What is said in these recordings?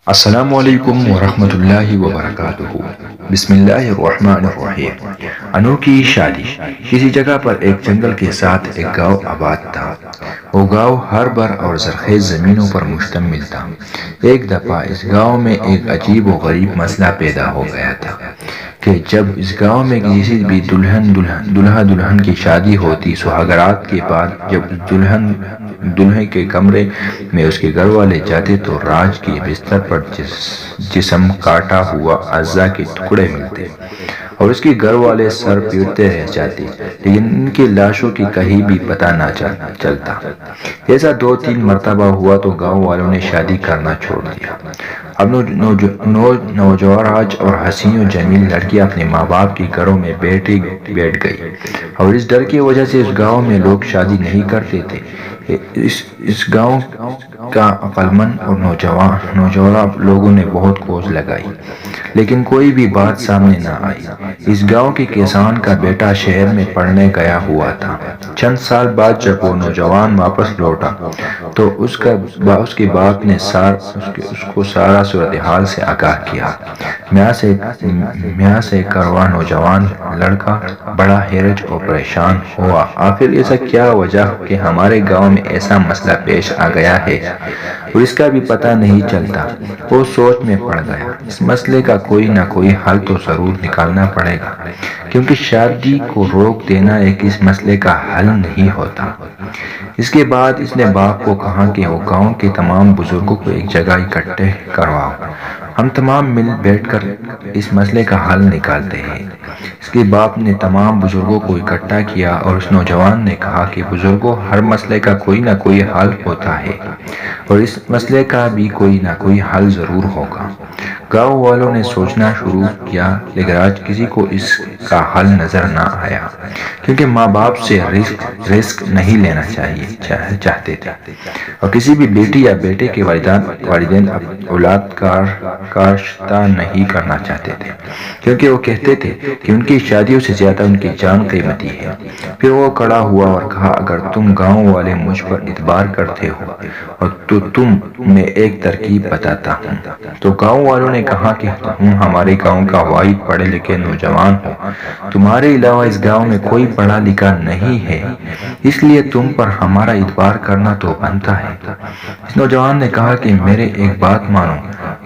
السلام علیکم ورحمۃ اللہ وبرکاتہ۔ بسم اللہ الرحمن الرحیم۔ انوکھی شادی۔ کسی جگہ پر ایک جنگل کے ساتھ ایک گاؤں آباد تھا۔ وہ گاؤں ہر بھر اور زرخیز زمینوں پر مشتمل تھا۔ ایک دفعہ اس گاؤں میں ایک عجیب و غریب مسئلہ پیدا ہو گیا تھا کہ جب اس گاؤں میں کسی بھی دلہا دلہن کی شادی ہوتی، سہاگرات کے بعد جب دلہے کے کمرے میں اس کے گھر والے جاتے تو راج کے بستر پر جسم کاٹا ہوا اعضاء کے ٹکڑے ملتے اور اس کے گھر والے سر پیٹتے رہ جاتے، لیکن ان کی لاشوں کی کہیں بھی پتہ نہ چلتا۔ ایسا 2-3 مرتبہ ہوا تو گاؤں والوں نے شادی کرنا چھوڑ دیا۔ اب نوجوان اور حسین و جمیل لڑکی اپنے ماں باپ کے گھروں میں بیٹھ گئی، اور اس ڈر کی وجہ سے اس گاؤں میں لوگ شادی نہیں کرتے تھے۔ اس گاؤں کا عقل مند اور نوجوان لوگوں نے بہت کوشش لگائی، لیکن کوئی بھی بات سامنے نہ آئی۔ اس گاؤں کے کسان کا بیٹا شہر میں پڑھنے گیا ہوا تھا۔ چند سال بعد جب وہ نوجوان واپس لوٹا تو اس کے باپ نے اس کو سارا صورتحال سے آگاہ کیا۔ میاں سے کروا نوجوان لڑکا بڑا حیران اور پریشان ہوا۔ آخر ایسا کیا وجہ کہ ہمارے گاؤں میں ایسا مسئلہ پیش آ گیا ہے اور اس کا بھی پتہ نہیں چلتا؟ وہ سوچ میں پڑ گیا۔ اس مسئلے کا کوئی نہ کوئی حل تو ضرور نکالنا پڑے گا، کیونکہ شادی کو روک دینا ایک اس مسئلے کا حل نہیں ہوتا۔ اس کے بعد اس نے باپ کو کہا کہ وہ گاؤں کے تمام بزرگوں کو ایک جگہ اکٹھے کرواؤ، ہم تمام مل بیٹھ کر اس مسئلے کا حل نکالتے ہیں۔ اس کے باپ نے تمام بزرگوں کو اکٹھا کیا اور اس نوجوان نے کہا کہ بزرگوں، ہر مسئلے کا کوئی نہ کوئی حل ہوتا ہے اور اس مسئلے کا بھی کوئی نہ کوئی حل ضرور ہوگا۔ گاؤں والوں نے سوچنا شروع کیا، لیکن آج کسی کو اس کا حل نظر نہ آیا، کیونکہ ماں باپ سے رسک نہیں لینا چاہتے تھے، اور کسی بھی بیٹی یا بیٹے کے والدین اولاد کاشتہ نہیں کرنا چاہتے تھے، کیونکہ وہ کہتے تھے کہ ان کی شادیوں سے زیادہ ان کی جان قیمتی ہے۔ پھر وہ کھڑا ہوا اور کہا، اگر تم گاؤں والے مجھ پر اعتبار کرتے ہو اور تو میں ایک ترکیب بتاتا ہوں۔ تو گاؤں والوں نے کہا کہ تم ہمارے گاؤں کا واحد پڑھے لکھے نوجوان ہو، تمہارے علاوہ اس گاؤں میں کوئی پڑھا لکھا نہیں ہے، اس لیے تم پر ہمارا اعتبار کرنا تو بنتا ہے۔ اس نوجوان نے کہا کہ میرے ایک بات مانو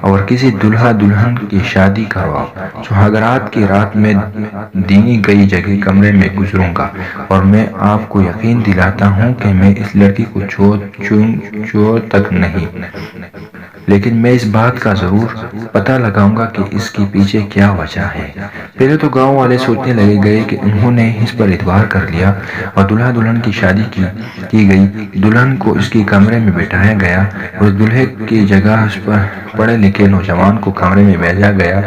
اور کسی دلہا دلہن کی شادی کرواؤ۔ سہاگرات کی رات میں دینی گئی جگہ کمرے میں گزروں گا، اور میں آپ کو یقین دلاتا ہوں کہ میں اس لڑکی کو چھو تک نہیں، لیکن میں اس بات کا ضرور پتہ لگاؤں گا کہ اس کے پیچھے کیا وجہ ہے۔ پہلے تو گاؤں والے سوچنے لگے گئے کہ انہوں نے اس پر اعتبار کر لیا اور دلہا دلہن کی شادی کی گئی۔ دلہن کو اس کے کمرے میں بٹھایا گیا اور دلہے کی جگہ اس پر پڑھے لکھے نوجوان کو کمرے میں بھیجا گیا۔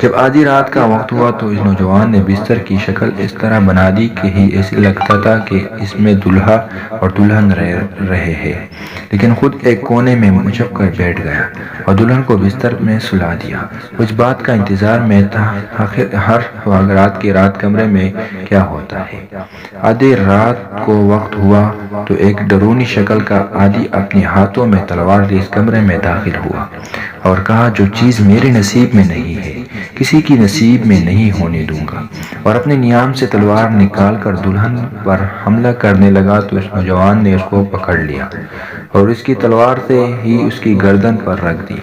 جب آدھی رات کا وقت ہوا تو اس نوجوان نے بستر کی شکل اس طرح بنا دی کہ ایسے لگتا تھا کہ اس میں دلہا اور دلہن رہے ہیں، لیکن خود ایک کونے میں چھپ کر بیٹھ گیا اور دلہن کو بستر میں سلا دیا۔ اس بات کا انتظار میں تھا، آخر ہر سہاگرات کی رات کمرے میں کیا ہوتا ہے۔ آدھی رات کو وقت ہوا تو ایک ڈرونی شکل کا آدمی اپنے ہاتھوں میں تلوار لیے اس کمرے میں داخل ہوا اور کہا، جو چیز میرے نصیب میں نہیں ہے کسی کی نصیب میں نہیں ہونے دوں گا، اور اپنے نیام سے تلوار نکال کر دلہن پر حملہ کرنے لگا تو اس نوجوان نے اس کو پکڑ لیا اور اس کی تلوار سے ہی اس کی گردن پر رکھ دی،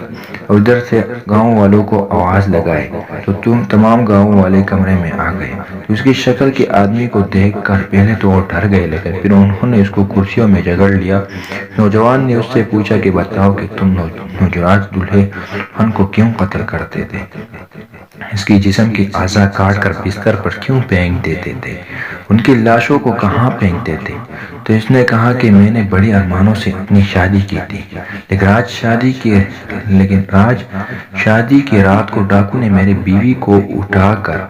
اور ادھر سے گاؤں والوں کو آواز لگائی تو تمام گاؤں والے کمرے میں آ گئے۔ تو اس کی شکل کے آدمی کو دیکھ کر پہلے تو وہ ڈر گئے، لیکن پھر انہوں نے اس کو کرسیوں میں جگڑ لیا۔ نوجوان نے اس سے پوچھا کہ بتاؤ کہ تم نوجوان دلہن کو کیوں قتل کرتے تھے، اس کی جسم کے اعضاء کاٹ کر بستر پر کیوں پھینک دیتے تھے، ان کی لاشوں کو کہاں پھینکتے تھے؟ تو اس نے کہا کہ میں نے بڑے ارمانوں سے اپنی شادی کی تھی، لیکن آج شادی کی رات کو ڈاکو نے میری بیوی کو اٹھا کر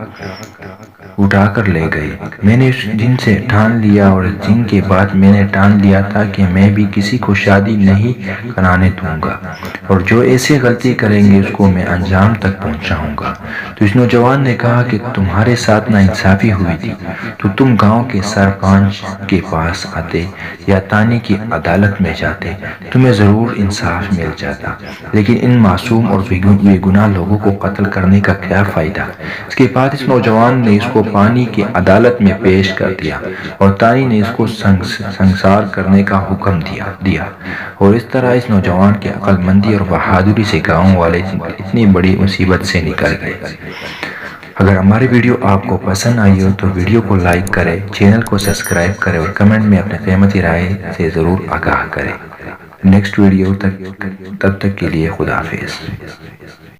اٹھا کر لے گئے۔ میں نے اس دن سے ٹھان لیا اور اس دن کے بعد میں نے ٹھان لیا تھا کہ میں بھی کسی کو شادی نہیں کرانے دوں گا، اور جو ایسی غلطی کریں گے اس کو میں انجام تک پہنچاؤں گا۔ تو اس نوجوان نے کہا کہ تمہارے ساتھ ناانصافی ہوئی تھی تو تم گاؤں کے سرپنچ کے پاس آتے یا تانی کی عدالت میں جاتے، تمہیں ضرور انصاف مل جاتا، لیکن ان معصوم اور بے گناہ لوگوں کو قتل کرنے کا کیا فائدہ؟ اس کے بعد اس نوجوان نے اس کو پانی کی عدالت میں پیش کر دیا اور تانی نے اس کو سنسار کرنے کا حکم دیا، اور اس طرح اس نوجوان کی عقل مندی اور بہادری سے گاؤں والے اتنی بڑی مصیبت سے نکل گئے۔ اگر ہماری ویڈیو آپ کو پسند آئی ہو تو ویڈیو کو لائک کریں، چینل کو سبسکرائب کریں اور کمنٹ میں اپنے قیمتی رائے سے ضرور آگاہ کریں۔ نیکسٹ ویڈیو تک، تب تک کے لیے خدا حافظ۔